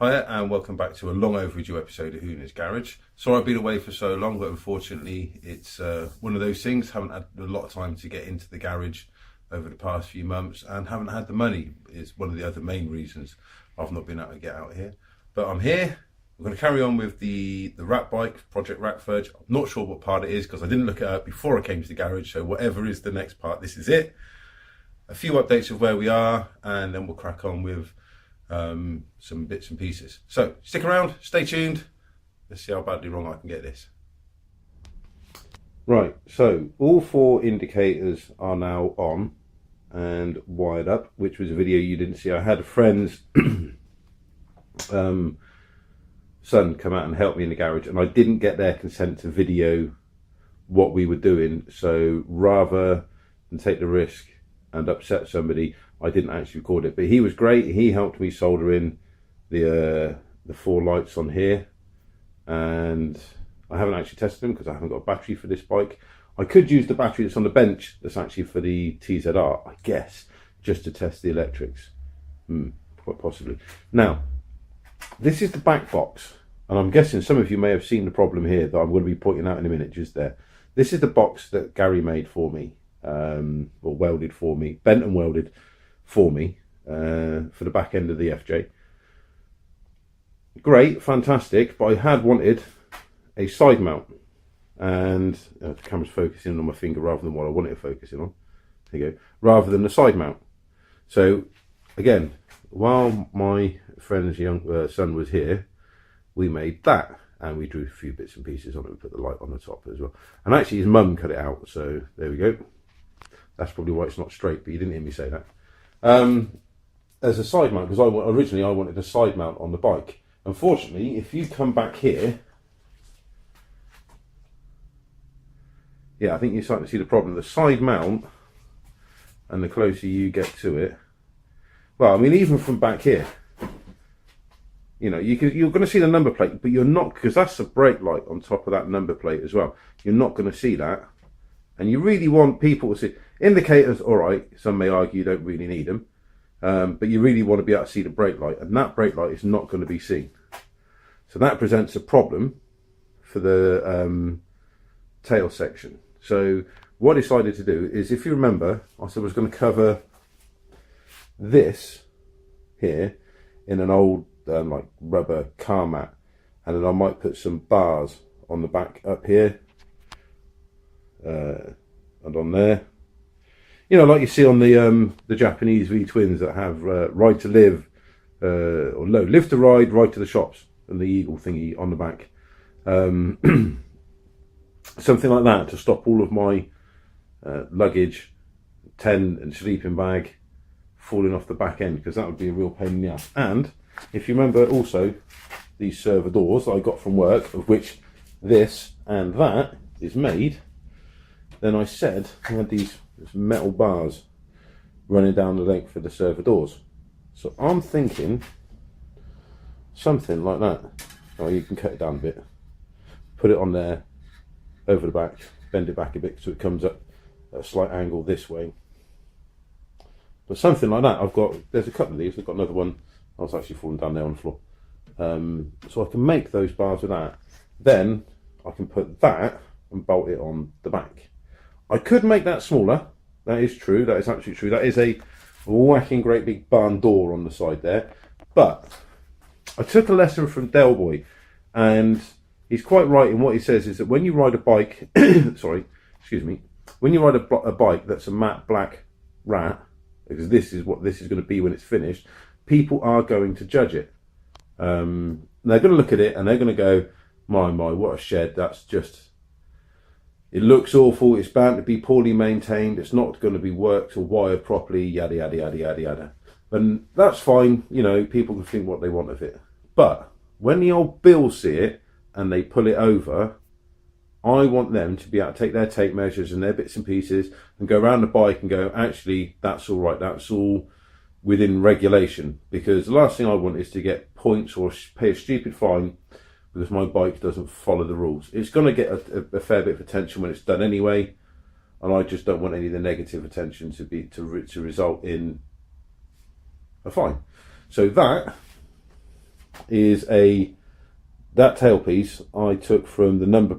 Hiya and welcome back to a long overdue episode of Hooners Garage. Sorry I've been away for so long, but unfortunately it's one of those things. Haven't had a lot of time to get into the garage over the past few months and haven't had the money is one of the other main reasons I've not been able to get out here. But I'm here. We're going to carry on with the rat bike, Project Rat Fudge. I'm not sure what part it is because I didn't look it up before I came to the garage, so whatever is the next part, this is it. A few updates of where we are and then we'll crack on with some bits and pieces. So stick around, stay tuned. Let's see how badly wrong I can get this. Right, so all four indicators are now on and wired up, which was a video you didn't see. I had a friend's son come out and help me in the garage, and I didn't get their consent to video what we were doing. So rather than take the risk and upset somebody, I didn't actually record it, but he was great. He helped me solder in the four lights on here, and I haven't actually tested them because I haven't got a battery for this bike. I could use the battery that's on the bench that's actually for the TZR, I guess, just to test the electrics. Quite possibly. Now, this is the back box, and I'm guessing some of you may have seen the problem here that I'm going to be pointing out in a minute, just there. This is the box that Gary made for me, or welded for me, bent and welded for me, for the back end of the FJ. Great, fantastic, but I had wanted a side mount, and the camera's focusing on my finger rather than what I wanted it focusing on. There you go, rather than the side mount. So again, while my friend's young son was here, we made that, and we drew a few bits and pieces on it. We put the light on the top as well, and actually his mum cut it out, so there we go. That's probably why it's not straight, but you didn't hear me say that. As a side mount, because originally I wanted a side mount on the bike. Unfortunately, if you come back here, yeah, I think you're starting to see the problem. The side mount, and the closer you get to it, well, I mean, even from back here, you know, you're going to see the number plate, but you're not, because that's a brake light on top of that number plate as well. You're not going to see that, and you really want people to see indicators. All right, some may argue you don't really need them. But you really want to be able to see the brake light, and that brake light is not going to be seen. So that presents a problem for the tail section. So what I decided to do is, if you remember, I said I was going to cover this here in an old like rubber car mat, and then I might put some bars on the back up here and on there. You know, like you see on the Japanese V-twins that have ride to live, or no, live to ride, ride to the shops, and the eagle thingy on the back. Something like that to stop all of my luggage, tent and sleeping bag falling off the back end, because that would be a real pain in the ass. And if you remember also these server doors that I got from work, of which this and that is made, then I said I had these metal bars running down the length of the server doors. So I'm thinking something like that. Oh, you can cut it down a bit, put it on there, over the back, bend it back a bit so it comes up at a slight angle this way. But something like that. There's a couple of these. I've got another one. I was actually falling down there on the floor. So I can make those bars with that. Then I can put that and bolt it on the back. I could make that smaller. That is true. That is absolutely true. That is a whacking great big barn door on the side there. But I took a lesson from Del Boy, and he's quite right in what he says is that when you ride a bike, when you ride a bike that's a matte black rat, because this is what this is going to be when it's finished, people are going to judge it. They're going to look at it and they're going to go, my, what a shed. That's just... It looks awful, it's bound to be poorly maintained, it's not going to be worked or wired properly, yada, yada, yada, yada, yada. And that's fine, you know, people can think what they want of it. But when the old bills see it and they pull it over, I want them to be able to take their tape measures and their bits and pieces and go around the bike and go, actually, that's all right, that's all within regulation. Because the last thing I want is to get points or pay a stupid fine because my bike doesn't follow the rules. It's going to get a fair bit of attention when it's done anyway, and I just don't want any of the negative attention to result in a fine. So that is that tailpiece I took from the number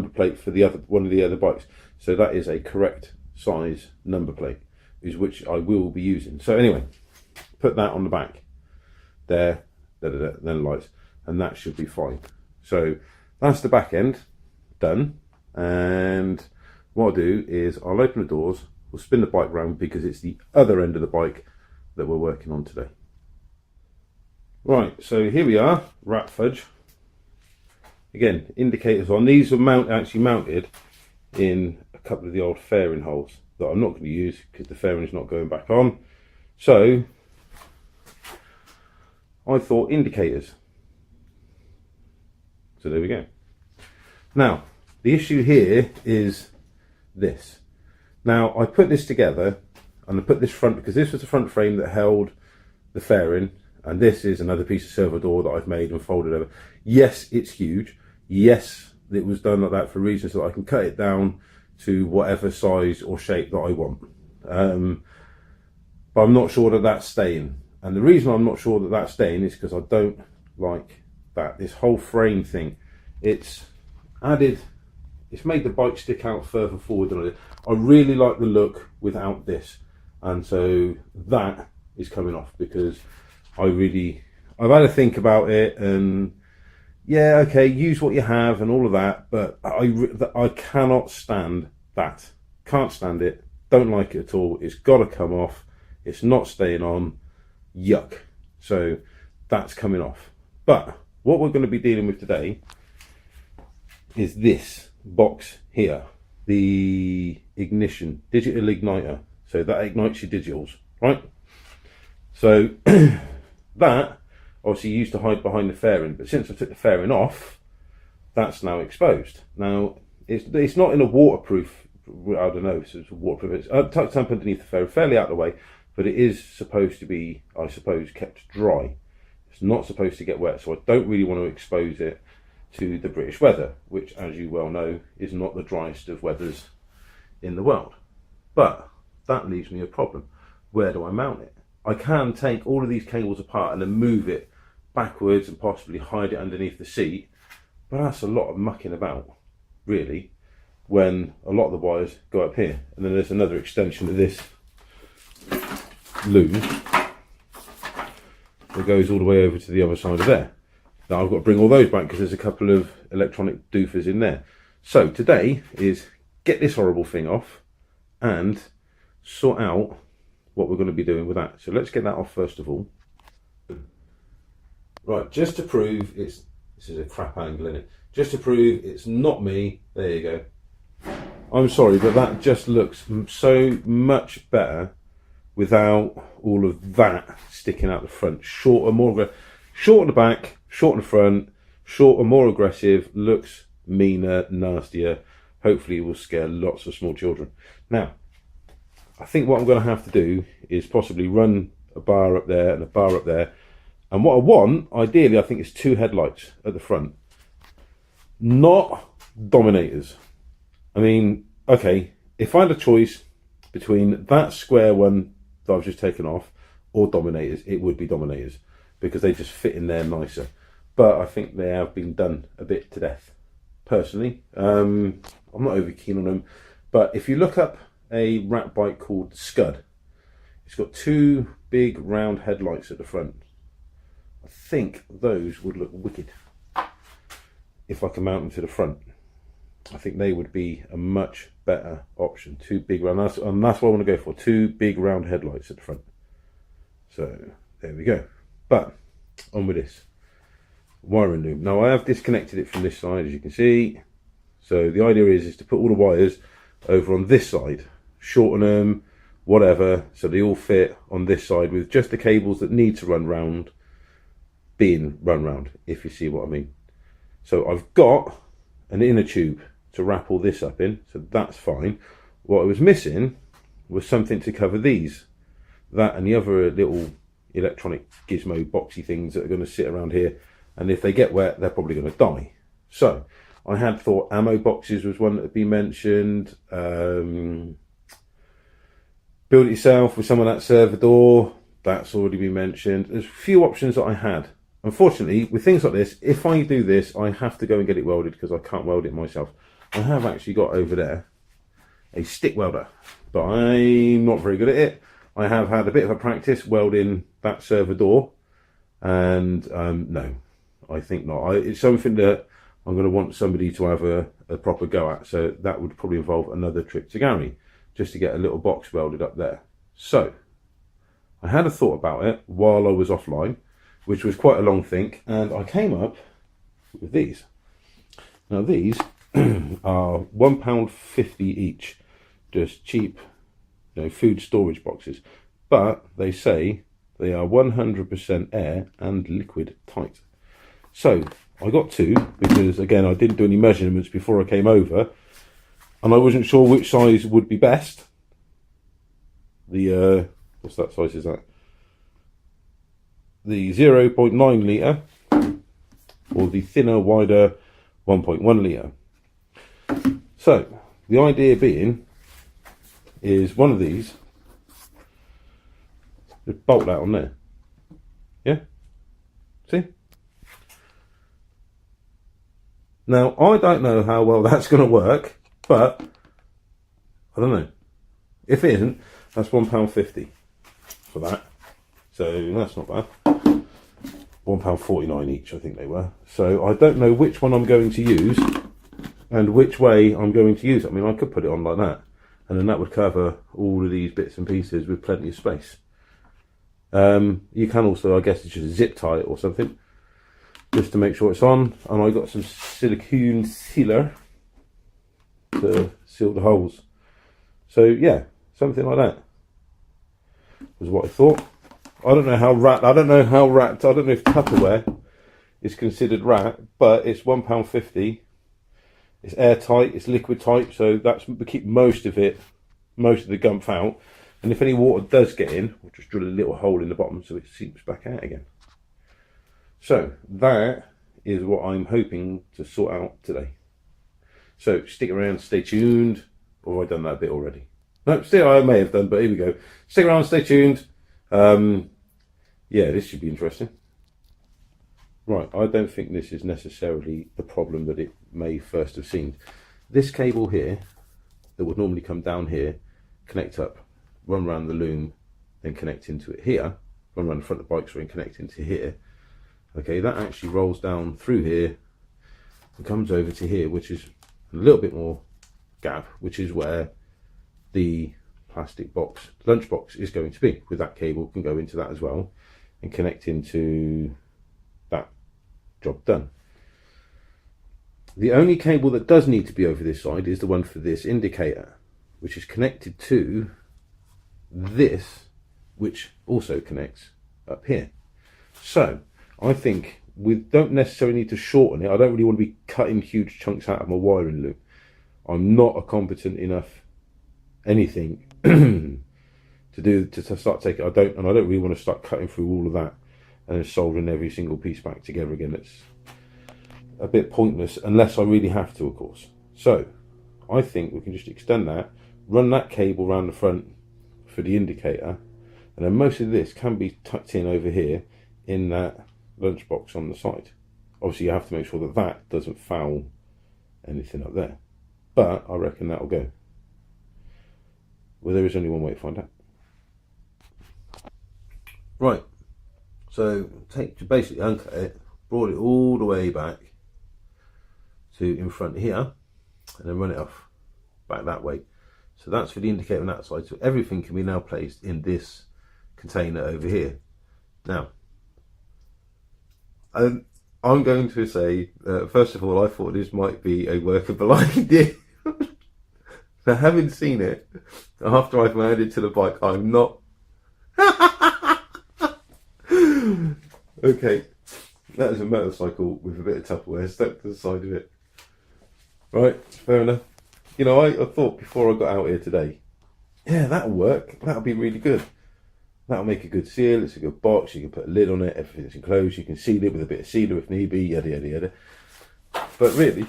plate for one of the other bikes. So that is a correct size number plate, which I will be using. So anyway, put that on the back there, then lights, and that should be fine. So that's the back end done. And what I'll do is I'll open the doors, we'll spin the bike round because it's the other end of the bike that we're working on today. Right, so here we are, wrap fudge. Again, indicators on. These are actually mounted in a couple of the old fairing holes that I'm not going to use because the fairing is not going back on. So I thought indicators. So there we go. Now, the issue here is this. Now, I put this together and I put this front, because this was the front frame that held the fairing, and this is another piece of silver door that I've made and folded over. Yes, it's huge. Yes, it was done like that for reasons that I can cut it down to whatever size or shape that I want. But I'm not sure that that's staying. And the reason I'm not sure that that's staying is because I don't like that. This whole frame thing, it's made the bike stick out further forward than I did. I really like the look without this. And so that is coming off because I've had to think about it, and yeah, okay, use what you have and all of that, but I cannot stand that. Can't stand it. Don't like it at all. It's got to come off. It's not staying on. Yuck. So that's coming off. But what we're going to be dealing with today is this box here, the ignition digital igniter. So that ignites your digitals, right? So that obviously used to hide behind the fairing, but since I took the fairing off, that's now exposed. Now it's not in a waterproof, I don't know if it's waterproof, it's tucked up underneath the fairing, fairly out of the way, but it is supposed to be, I suppose, kept dry. It's not supposed to get wet, so I don't really want to expose it to the British weather, which, as you well know, is not the driest of weathers in the world. But that leaves me a problem. Where do I mount it? I can take all of these cables apart and then move it backwards and possibly hide it underneath the seat, but that's a lot of mucking about, really, when a lot of the wires go up here. And then there's another extension of this loom that goes all the way over to the other side of there. Now I've got to bring all those back because there's a couple of electronic doofers in there. So today is get this horrible thing off and sort out what we're going to be doing with that. So let's get that off first of all. Right, just to prove this is a crap angle in it, just to prove it's not me, there you go. I'm sorry, but that just looks so much better without all of that sticking out the front. Shorter, short on the back, short on the front, shorter, more aggressive, looks meaner, nastier. Hopefully it will scare lots of small children. Now, I think what I'm going to have to do is possibly run a bar up there and a bar up there. And what I want, ideally, I think, is 2 headlights at the front. Not Dominators. I mean, okay, if I had a choice between that square one that I've just taken off or Dominators, it would be Dominators because they just fit in there nicer. But I think they have been done a bit to death, personally. I'm not over keen on them. But if you look up a rat bike called Scud, it's got 2 big round headlights at the front. I think those would look wicked if I can mount them to the front. I think they would be a much better option. 2 big round, and that's what I want to go for. 2 big round headlights at the front. So there we go. But on with this wiring loom. Now I have disconnected it from this side, as you can see. So the idea is to put all the wires over on this side, shorten them, whatever, so they all fit on this side with just the cables that need to run round being run round, if you see what I mean. So I've got an inner tube to wrap all this up in, so that's fine. What I was missing was something to cover these, that and the other little electronic gizmo boxy things that are going to sit around here, and if they get wet they're probably going to die. So I had thought ammo boxes was one that had been mentioned, build it yourself with some of that server door, that's already been mentioned. There's a few options that I had, unfortunately, with things like this, if I do this, I have to go and get it welded because I can't weld it myself. I have actually got over there a stick welder, but I'm not very good at it. I have had a bit of a practice welding that server door, and no, I think not. It's something that I'm going to want somebody to have a proper go at, so that would probably involve another trip to Gary just to get a little box welded up there. So I had a thought about it while I was offline, which was quite a long think, and I came up with these. Now these are £1.50 each, just cheap, food storage boxes, but they say they are 100% air and liquid tight. So I got two because, again, I didn't do any measurements before I came over, and I wasn't sure which size would be best. The what's that size is that? The 0.9 litre or the thinner, wider 1.1 litre. So the idea being is one of these, just bolt that on there. Yeah? See? Now, I don't know how well that's going to work, but I don't know. If it isn't, that's £1.50 for that. So that's not bad. £1.49 each, I think they were. So I don't know which one I'm going to use and which way I'm going to use it. I mean, I could put it on like that, and then that would cover all of these bits and pieces with plenty of space. You can also, I guess, it's just zip tie it or something, just to make sure it's on. And I got some silicone sealer to seal the holes. So yeah, something like that was what I thought. I don't know if Tupperware is considered rat, but it's £1.50. It's airtight, it's liquid tight, so that's to keep most of the gump out. And if any water does get in, we'll just drill a little hole in the bottom so it seeps back out again. So that is what I'm hoping to sort out today. So stick around, stay tuned. Or have I done that bit already? No, still I may have done, but here we go. Stick around, stay tuned. Yeah, this should be interesting. Right, I don't think this is necessarily the problem that it may first have seemed. This cable here, that would normally come down here, connect up, run around the loom, then connect into it here, run around the front of the bike sorry, and connect into here. Okay, that actually rolls down through here and comes over to here, which is a little bit more gap, which is where the plastic box, lunchbox is going to be. With that cable can go into that as well and connect into that. Job done. The only cable that does need to be over this side is the one for this indicator, which is connected to this, which also connects up here. So I think we don't necessarily need to shorten it. I don't really want to be cutting huge chunks out of my wiring loop. I'm not a competent enough anything to start taking. I don't really want to start cutting through all of that and then soldering every single piece back together again. It's a bit pointless unless I really have to, of course. So I think we can just extend that, run that cable around the front for the indicator, and then most of this can be tucked in over here in that lunchbox on the side. Obviously you have to make sure that that doesn't foul anything up there, but I reckon that'll go. Well, there is only one way to find out. Right, so basically uncut it, brought it all the way back to in front here, and then run it off back that way. So that's for the indicator on that side. So everything can be now placed in this container over here. Now, I'm going to say, first of all, I thought this might be a workable idea. Now, having seen it, after I've landed to the bike, I'm not... Okay, that is a motorcycle with a bit of Tupperware stuck to the side of it. Right, fair enough. You know, I thought before I got out here today, yeah, that'll work. That'll be really good. That'll make a good seal. It's a good box. You can put a lid on it. Everything's enclosed. You can seal it with a bit of sealer if need be. Yada yada yada. But really,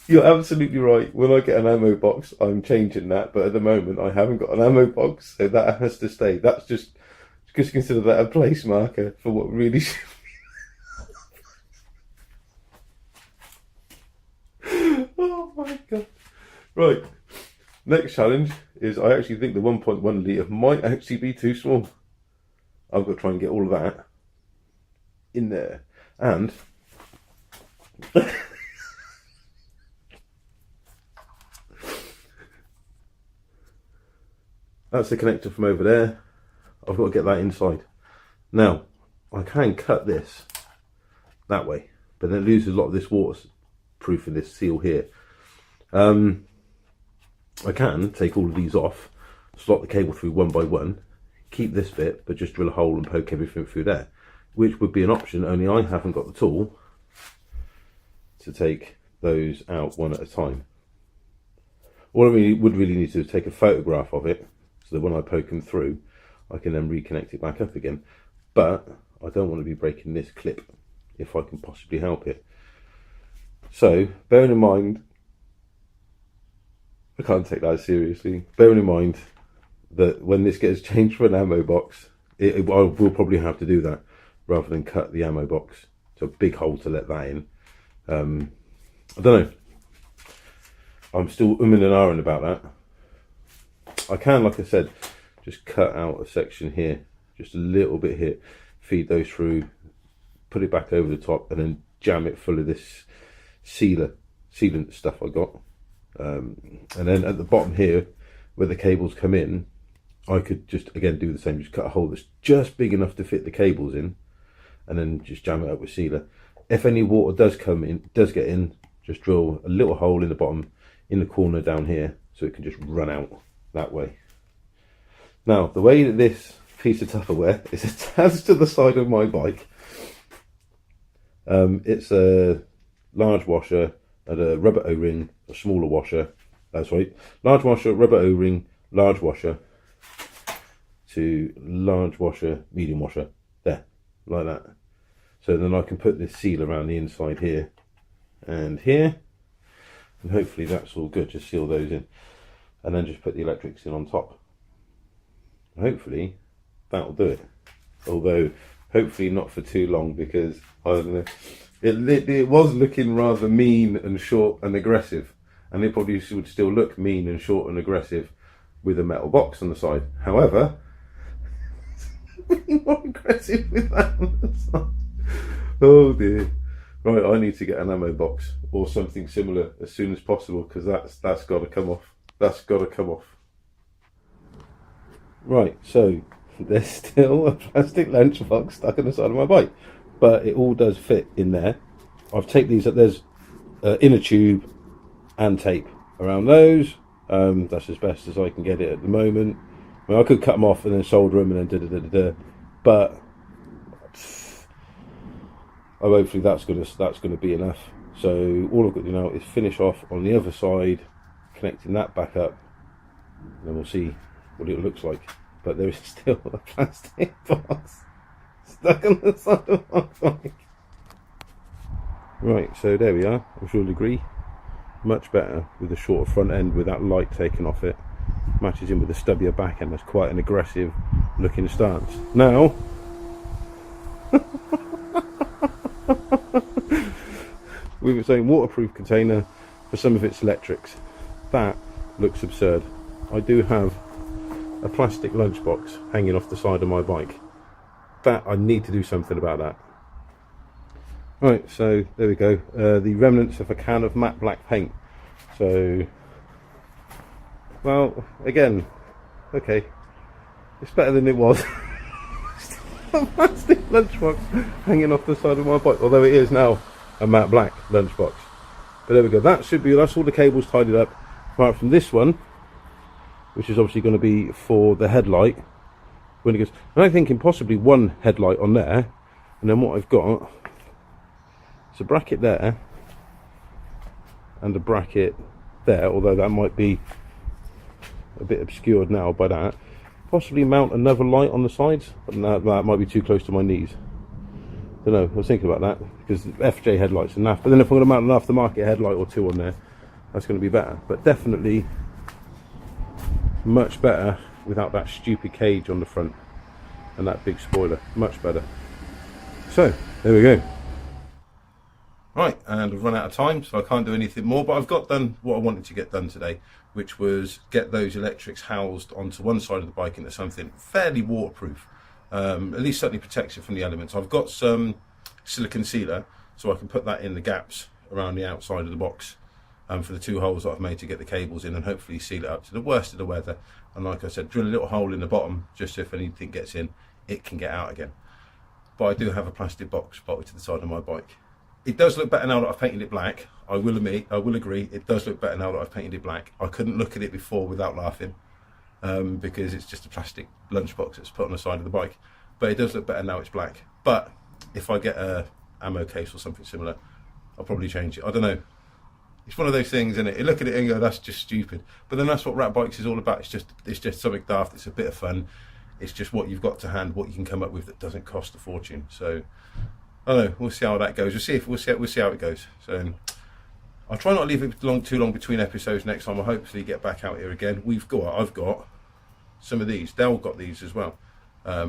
you're absolutely right. When I get an ammo box, I'm changing that. But at the moment, I haven't got an ammo box, so that has to stay. That's just Just consider that a place marker for what really should be. Oh my god. Right. Next challenge is I actually think the 1.1 litre might actually be too small. I've got to try and get all of that in there. And that's the connector from over there. I've got to get that inside. Now, I can cut this that way, but then it loses a lot of this waterproof in this seal here. I can take all of these off, slot the cable through one by one, keep this bit, but just drill a hole and poke everything through there, which would be an option, only I haven't got the tool to take those out one at a time. What I would really need to do is take a photograph of it, so that when I poke them through, I can then reconnect it back up again. But I don't want to be breaking this clip if I can possibly help it. So, bearing in mind, I can't take that seriously. Bearing in mind that when this gets changed for an ammo box, I will probably have to do that rather than cut the ammo box. So a big hole to let that in. I don't know. I'm still umming and ahhing about that. I can, like I said, just cut out a section here, just a little bit here, feed those through, put it back over the top, and then jam it full of this sealant stuff I got. And then at the bottom here, where the cables come in, I could just, again, do the same, just cut a hole that's just big enough to fit the cables in, and then just jam it up with sealer. If any water does get in, just drill a little hole in the bottom, in the corner down here, so it can just run out that way. Now, the way that this piece of Tupperware is attached to the side of my bike, it's a large washer and a rubber O-ring, a smaller washer. That's right, large washer, rubber O-ring, large washer to large washer, medium washer, there, like that. So then I can put this seal around the inside here and here, and hopefully that's all good. Just seal those in, and then just put the electrics in on top. Hopefully that'll do it, although hopefully not for too long, because I don't know, it was looking rather mean and short and aggressive, and it probably would still look mean and short and aggressive with a metal box on the side. However, it's more aggressive with that on the side. Oh dear. Right, I need to get an ammo box or something similar as soon as possible, because that's got to come off. That's got to come off. Right, so there's still a plastic lunchbox stuck on the side of my bike, but it all does fit in there. I've taped these up. There's inner tube and tape around those. That's as best as I can get it at the moment. I mean, I could cut them off and then solder them and then but hopefully that's gonna be enough. So all I've got to do now is finish off on the other side, connecting that back up, and then we'll see what it looks like. But there is still a plastic box stuck on the side of my bike. Right, so there we are. I'm sure you'll agree, much better with the shorter front end with that light taken off it. Matches in with the stubbier back end. That's quite an aggressive looking stance. Now we were saying waterproof container for some of its electrics. That looks absurd. I do have a plastic lunchbox hanging off the side of my bike. That, I need to do something about that. Right, so there we go. The remnants of a can of matte black paint. So, well, again, okay, it's better than it was. A plastic lunchbox hanging off the side of my bike, although it is now a matte black lunchbox. But there we go. That's all the cables tidied up, apart from this one, which is obviously going to be for the headlight when it goes. And I'm thinking possibly one headlight on there, and then what I've got is a bracket there and a bracket there, although that might be a bit obscured now by that. Possibly mount another light on the sides, but that might be too close to my knees. Don't know, I was thinking about that, because FJ headlights are naff, but then if I'm going to mount an aftermarket headlight or two on there, that's going to be better. But definitely much better without that stupid cage on the front. and that big spoiler, much better. So there we go. Right, and I've run out of time, so I can't do anything more, but I've got done what I wanted to get done today, which was get those electrics housed onto one side of the bike into something fairly waterproof, at least certainly protects it from the elements. I've got some silicone sealer, so I can put that in the gaps around the outside of the box for the 2 holes that I've made to get the cables in, and hopefully seal it up to the worst of the weather. And like I said, drill a little hole in the bottom, just so if anything gets in, it can get out again. But I do have a plastic box bolted to the side of my bike. It does look better now that I've painted it black. I will admit, I will agree, it does look better now that I've painted it black. I couldn't look at it before without laughing, because it's just a plastic lunchbox that's put on the side of the bike. But it does look better now it's black. But if I get a ammo case or something similar, I'll probably change it. I don't know. It's one of those things, isn't it? You look at it and go, that's just stupid. But then that's what rat bikes is all about. It's just something daft. It's a bit of fun. It's just what you've got to hand, what you can come up with that doesn't cost a fortune. So I don't know. We'll see how that goes. We'll see how it goes. So I'll try not to leave it too long between episodes next time. I'll hopefully get back out here again. I've got some of these. Dale got these as well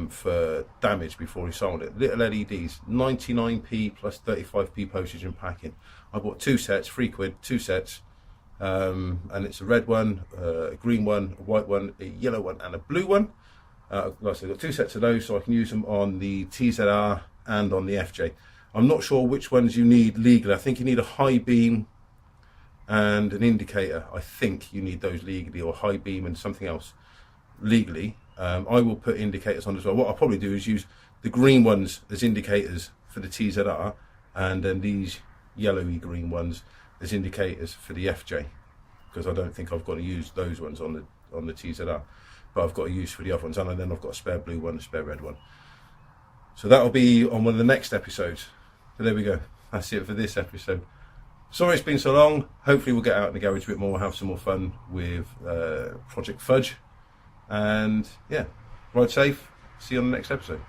for damage before he sold it. Little LEDs, 99p plus 35p postage and packing. I bought 2 sets, £3, 2 sets, and it's a red one, a green one, a white one, a yellow one, and a blue one. Like I said, I've got 2 sets of those, so I can use them on the TZR and on the FJ. I'm not sure which ones you need legally. I think you need a high beam and an indicator. I think you need those legally, or high beam and something else legally. I will put indicators on as well. What I'll probably do is use the green ones as indicators for the TZR, and then these yellowy green ones as indicators for the FJ, because I don't think I've got to use those ones on the TZR, but I've got a use for the other ones, and then I've got a spare blue one, a spare red one. So that'll be on one of the next episodes. But there we go. That's it for this episode. Sorry it's been so long. Hopefully we'll get out in the garage a bit more. We'll have some more fun with Project Fudge. And yeah, ride safe. See you on the next episode.